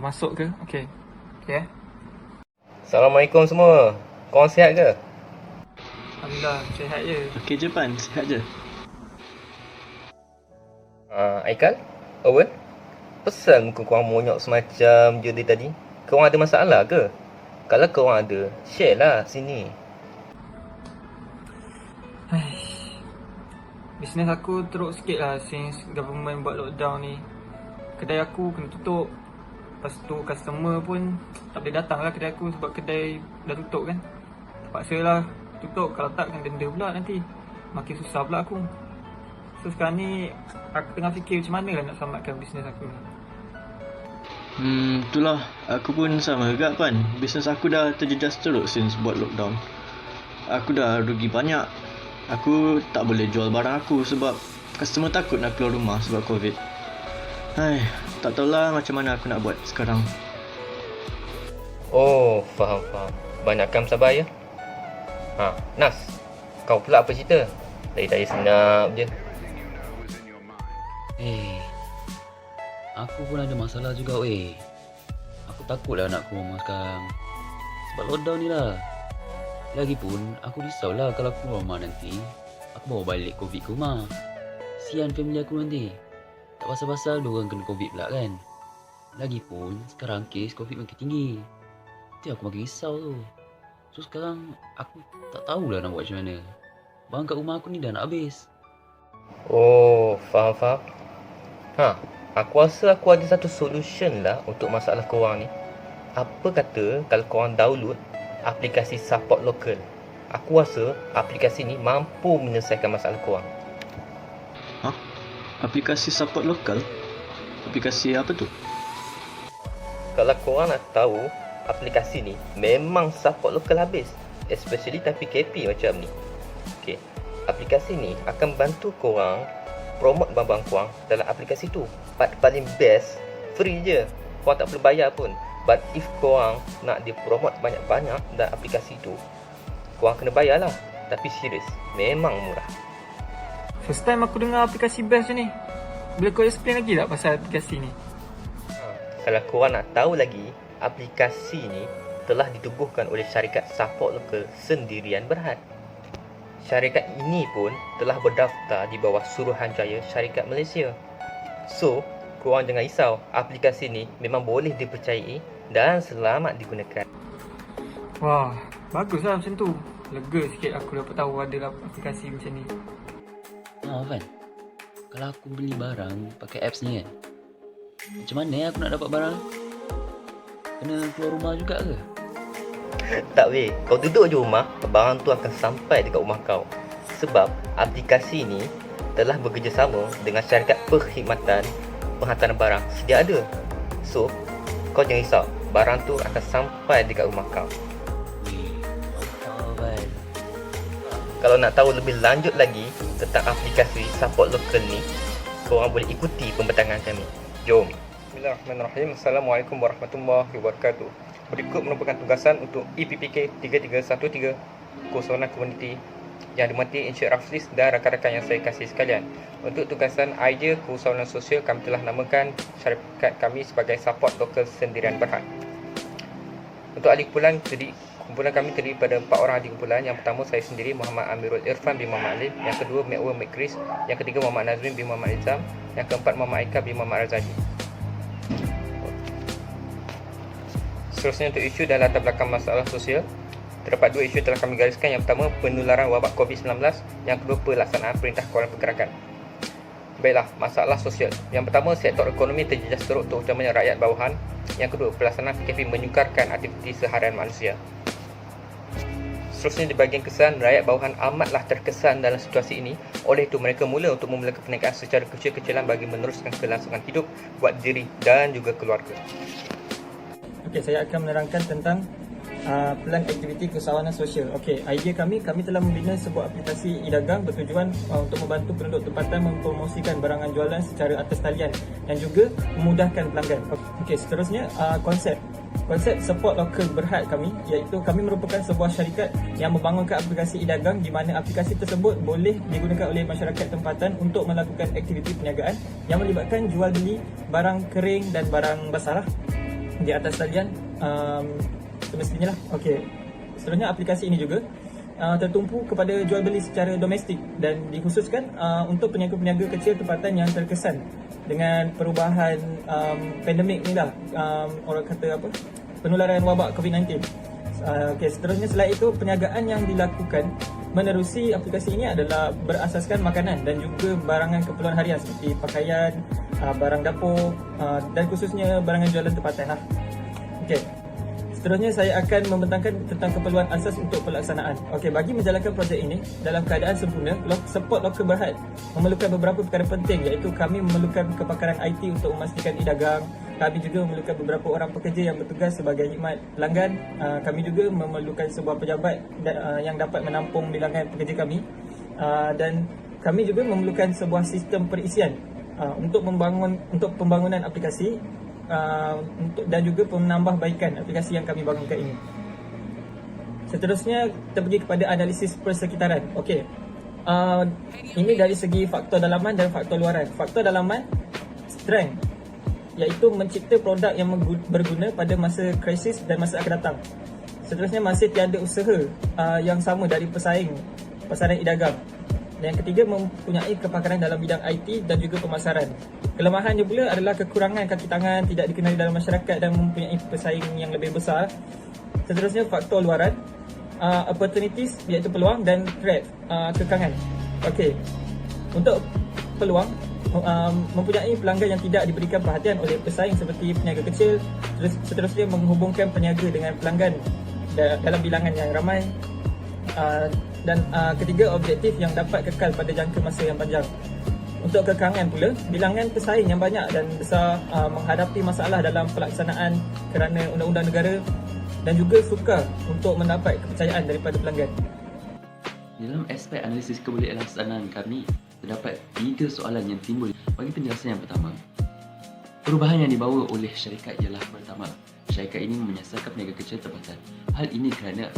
Dah masuk ke? Okey. Okey. Assalamualaikum semua. Korang sihat ke? Alhamdulillah, sihat je. Okey je Pan, sihat je. Aikal? Owen? Pesan muka korang monyok semacam je dari tadi. Korang ada masalah ke? Kalau korang ada, share lah sini. Bisnes aku teruk sikit lah since government buat lockdown ni. Kedai aku kena tutup. Lepas tu customer pun tak boleh datang lah kedai aku sebab kedai dah tutup kan. Terpaksa lah tutup, kalau tak kena denda pula nanti. Makin susah pula aku. So sekarang ni aku tengah fikir macam mana lah nak selamatkan bisnes aku ni. Itulah, aku pun sama juga Pan. Bisnes aku dah terjejas teruk since buat lockdown. Aku dah rugi banyak. Aku tak boleh jual barang aku sebab customer takut nak keluar rumah sebab COVID. Tak tahulah macam mana aku nak buat sekarang. Oh, faham. Banyakkan sabar ya. Nas. Kau pula apa cerita? Dari senap je. Aku pun ada masalah juga weh. Aku takutlah nak keluar rumah sekarang sebab lockdown ni lah. Lagipun aku risaulah kalau keluar rumah nanti aku bawa balik COVID ke rumah. Kesian family aku nanti. Tak pasal-pasal diorang kena COVID pula kan. Lagipun sekarang kes COVID makin tinggi. Itu aku makin risau tu. So sekarang aku tak tahulah nak buat macam mana. Barang kat rumah aku ni dah nak habis. Oh, faham. Aku rasa aku ada satu solution lah untuk masalah korang ni. Apa kata kalau korang download aplikasi support lokal? Aku rasa aplikasi ni mampu menyelesaikan masalah korang. Aplikasi support lokal? Aplikasi apa tu? Kalau korang nak tahu, aplikasi ni memang support lokal habis. Especially time PKP macam ni. Okay, aplikasi ni akan bantu korang promote barang-barang korang dalam aplikasi tu. Paling best, free je. Korang tak perlu bayar pun. But if korang nak dia promote banyak-banyak dalam aplikasi tu, korang kena bayar lah. Tapi serius, memang murah. First time aku dengar aplikasi best macam ni. Boleh kau explain lagi tak pasal aplikasi ni? Kalau korang nak tahu lagi, aplikasi ni telah ditubuhkan oleh syarikat support lokal Sendirian Berhad. Syarikat ini pun telah berdaftar di bawah Suruhanjaya Syarikat Malaysia. So, korang jangan risau, aplikasi ni memang boleh dipercayai dan selamat digunakan. Wah, baguslah macam tu. Lega sikit aku dapat tahu ada aplikasi macam ni. Van, kalau aku beli barang pakai apps ni kan, macam mana aku nak dapat barang? Kena keluar rumah juga ke? Tak weh, kau duduk je rumah, barang tu akan sampai dekat rumah kau. Sebab aplikasi ni telah bekerjasama dengan syarikat perkhidmatan penghantaran barang sedia ada. So, kau jangan risau, barang tu akan sampai dekat rumah kau. Mantap Van. Kalau nak tahu lebih lanjut lagi tentang aplikasi support lokal ni, korang boleh ikuti pembentangan kami. Jom. Bismillahirrahmanirrahim. Assalamualaikum warahmatullahi wabarakatuh. Berikut merupakan tugasan untuk EPPK 3313 Kursawana Komuniti yang dimati Encik Raflis dan rakan-rakan yang saya kasih sekalian. Untuk tugasan idea Kursawana Sosial, kami telah namakan syarikat kami sebagai Support Lokal Sendirian Berhad. Untuk ahli kumpulan kami terdiri pada 4 orang ahli kumpulan. Yang pertama, saya sendiri, Muhammad Amirul Irfan bin Muhammad Alim. Yang kedua, Mekwa Mekris. Yang ketiga, Muhammad Nazmin bin Muhammad Izam. Yang keempat, Muhammad Aika bin Muhammad Razali. Seterusnya untuk isu dan latar belakang masalah sosial, terdapat 2 isu telah kami gariskan. Yang pertama, penularan wabak COVID-19. Yang kedua, pelaksanaan perintah kawalan pergerakan. Baiklah, masalah sosial. Yang pertama, sektor ekonomi terjejas teruk, terutamanya rakyat bawahan. Yang kedua, pelaksanaan PKP menyukarkan aktiviti seharian manusia. Seterusnya di bahagian kesan, rakyat bawahan amatlah terkesan dalam situasi ini. Oleh itu mereka mula untuk memulakan perniagaan secara kecil-kecilan bagi meneruskan kelangsungan hidup buat diri dan juga keluarga. Okey, saya akan menerangkan tentang pelan aktiviti kesawanan sosial. Okey, idea kami telah membina sebuah aplikasi e-dagang bertujuan untuk membantu penduduk tempatan mempromosikan barangan jualan secara atas talian dan juga memudahkan pelanggan. Okey, seterusnya konsep support lokal Berhad kami, iaitu kami merupakan sebuah syarikat yang membangunkan aplikasi e-dagang di mana aplikasi tersebut boleh digunakan oleh masyarakat tempatan untuk melakukan aktiviti perniagaan yang melibatkan jual beli barang kering dan barang basah. di atas talian semestinya lah. Okey. Seterusnya aplikasi ini juga tertumpu kepada jual beli secara domestik dan dikhususkan untuk peniaga-peniaga kecil tempatan yang terkesan dengan perubahan pandemik ni lah, orang kata apa, penularan wabak COVID-19. Okey, seterusnya selain itu perniagaan yang dilakukan menerusi aplikasi ini adalah berasaskan makanan dan juga barangan keperluan harian seperti pakaian, barang dapur dan khususnya barangan jualan tempatan lah. Okey. Seterusnya saya akan membentangkan tentang keperluan asas untuk pelaksanaan. Okey, bagi menjalankan projek ini dalam keadaan sempurna, support lokal Berhad memerlukan beberapa perkara penting, iaitu kami memerlukan kepakaran IT untuk memastikan e-dagang. Kami juga memerlukan beberapa orang pekerja yang bertugas sebagai khidmat pelanggan. Kami juga memerlukan sebuah pejabat yang dapat menampung bilangan pekerja kami. Dan kami juga memerlukan sebuah sistem perisian untuk pembangunan aplikasi dan juga penambahbaikan aplikasi yang kami bangunkan ini. Seterusnya kita pergi kepada analisis persekitaran. Okey, ini dari segi faktor dalaman dan faktor luaran. Faktor dalaman, strength, iaitu mencipta produk yang berguna pada masa krisis dan masa akan datang. Seterusnya masih tiada usaha yang sama dari pasaran e-dagang. Dan yang ketiga, mempunyai kepakaran dalam bidang IT dan juga pemasaran. Kelemahannya pula adalah kekurangan kaki tangan, tidak dikenali dalam masyarakat dan mempunyai pesaing yang lebih besar. Seterusnya faktor luaran, opportunities iaitu peluang, dan threat, kekangan. Okey, untuk peluang, mempunyai pelanggan yang tidak diberikan perhatian oleh pesaing seperti peniaga kecil. Seterusnya menghubungkan peniaga dengan pelanggan dalam bilangan yang ramai. Dan ketiga, objektif yang dapat kekal pada jangka masa yang panjang. Untuk kekangan pula, bilangan pesaing yang banyak dan besar, menghadapi masalah dalam pelaksanaan kerana undang-undang negara, dan juga sukar untuk mendapat kepercayaan daripada pelanggan. Dalam aspek analisis kebolehkelaksanaan kami, terdapat 3 soalan yang timbul. Bagi penjelasan yang pertama, perubahan yang dibawa oleh syarikat ialah pertama, syarikat ini menyasarkan peniaga kecil tempatan. Hal ini kerana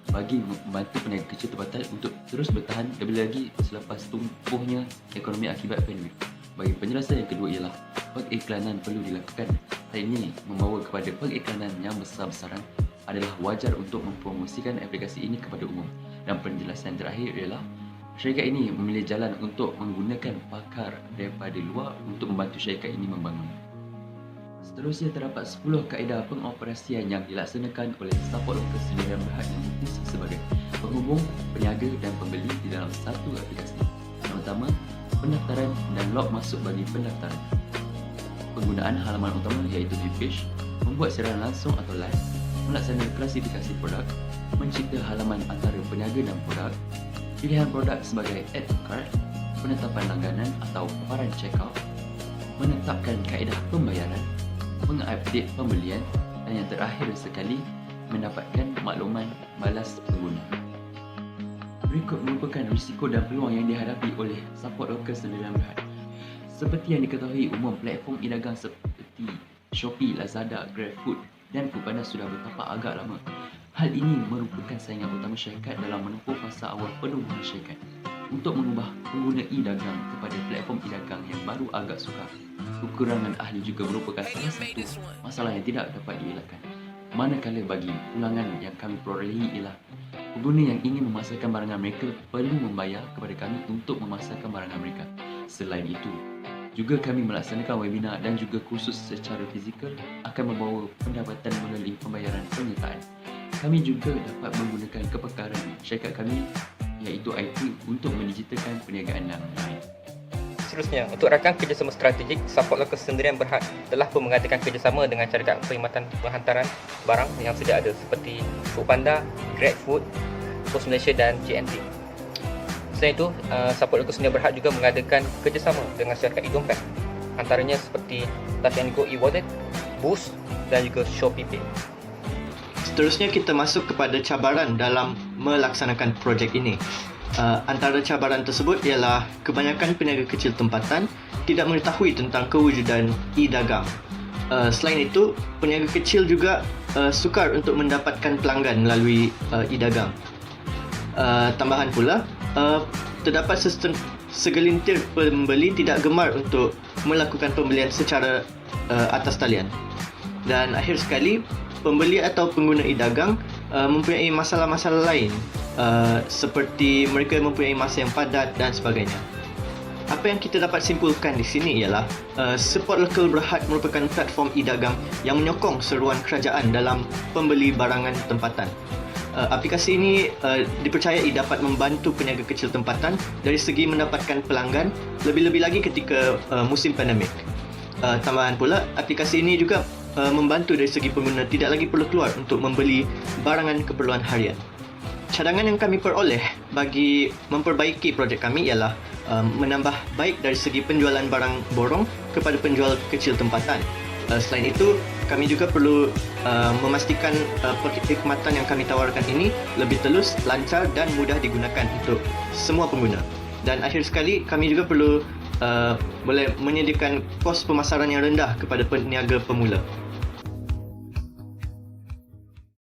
bagi membantu peniaga kecil tempatan untuk terus bertahan lebih lagi selepas tumpuhnya ekonomi akibat pandemik. Bagi penjelasan yang kedua ialah pengiklanan perlu dilakukan. Hal ini membawa kepada pengiklanan yang besar-besaran adalah wajar untuk mempromosikan aplikasi ini kepada umum. Dan penjelasan terakhir ialah syarikat ini memilih jalan untuk menggunakan pakar daripada luar untuk membantu syarikat ini membangun. Seterusnya terdapat 10 kaedah pengoperasian yang dilaksanakan oleh support lokal sendirian Berhad yang berfungsi sebagai penghubung, peniaga dan pembeli di dalam satu aplikasi. Yang pertama, pendaftaran dan log masuk bagi pendaftaran. Penggunaan halaman utama iaitu webpage, membuat siaran langsung atau live, melaksanakan klasifikasi produk, mencipta halaman antara peniaga dan produk, pilihan produk sebagai add to cart, penetapan langganan atau paparan checkout, menetapkan kaedah pembayaran, mengupdate pembelian, dan yang terakhir sekali, mendapatkan makluman balas pengguna. Berikut merupakan risiko dan peluang yang dihadapi oleh support lokal sendirian Berhad. Seperti yang diketahui umum, platform e-dagang seperti Shopee, Lazada, GrabFood dan Foodpanda sudah bertapak agak lama. Hal ini merupakan saingan utama syarikat dalam menempuh fasa awal penubuhan syarikat. Untuk mengubah pengguna e-dagang kepada platform e-dagang yang baru agak sukar. Kekurangan ahli juga merupakan salah satu masalah yang tidak dapat dielakkan. Manakala bagi ulangan yang kami perolehi ialah pengguna yang ingin memasarkan barangan mereka perlu membayar kepada kami untuk memasarkan barangan mereka. Selain itu, juga kami melaksanakan webinar dan juga kursus secara fizikal akan membawa pendapatan melalui pembayaran penyertaan. Kami juga dapat menggunakan kepakaran syarikat kami iaitu IT untuk mendigitalkan perniagaan dan lain. Seterusnya, untuk rakan kerjasama strategik, support lokal sendirian Berhad telah pun mengadakan kerjasama dengan syarikat perkhidmatan penghantaran barang yang sedia ada seperti Foodpanda, GrabFood, Pos Malaysia dan JNT. Selain itu, support lokal sendirian Berhad juga mengadakan kerjasama dengan syarikat e-dompet, antaranya seperti Touch and Go e-wallet, Boost dan juga ShopeePay. Seterusnya kita masuk kepada cabaran dalam melaksanakan projek ini. Antara cabaran tersebut ialah kebanyakan peniaga kecil tempatan tidak mengetahui tentang kewujudan e-dagang. Selain itu, peniaga kecil juga sukar untuk mendapatkan pelanggan melalui e-dagang. Tambahan pula, terdapat segelintir pembeli tidak gemar untuk melakukan pembelian secara atas talian. Dan akhir sekali, pembeli atau pengguna e-dagang mempunyai masalah-masalah lain seperti mereka mempunyai masa yang padat dan sebagainya. Apa yang kita dapat simpulkan di sini ialah Support Local Berhad merupakan platform e-dagang yang menyokong seruan kerajaan dalam pembeli barangan tempatan. Aplikasi ini dipercayai dapat membantu peniaga kecil tempatan dari segi mendapatkan pelanggan, lebih-lebih lagi ketika musim pandemik. Tambahan pula, aplikasi ini juga membantu dari segi pengguna tidak lagi perlu keluar untuk membeli barangan keperluan harian. Cadangan yang kami peroleh bagi memperbaiki projek kami ialah menambah baik dari segi penjualan barang borong kepada penjual kecil tempatan. Selain itu, kami juga perlu memastikan perkhidmatan yang kami tawarkan ini lebih telus, lancar dan mudah digunakan untuk semua pengguna. Dan akhir sekali, kami juga perlu boleh menyediakan kos pemasaran yang rendah kepada peniaga pemula.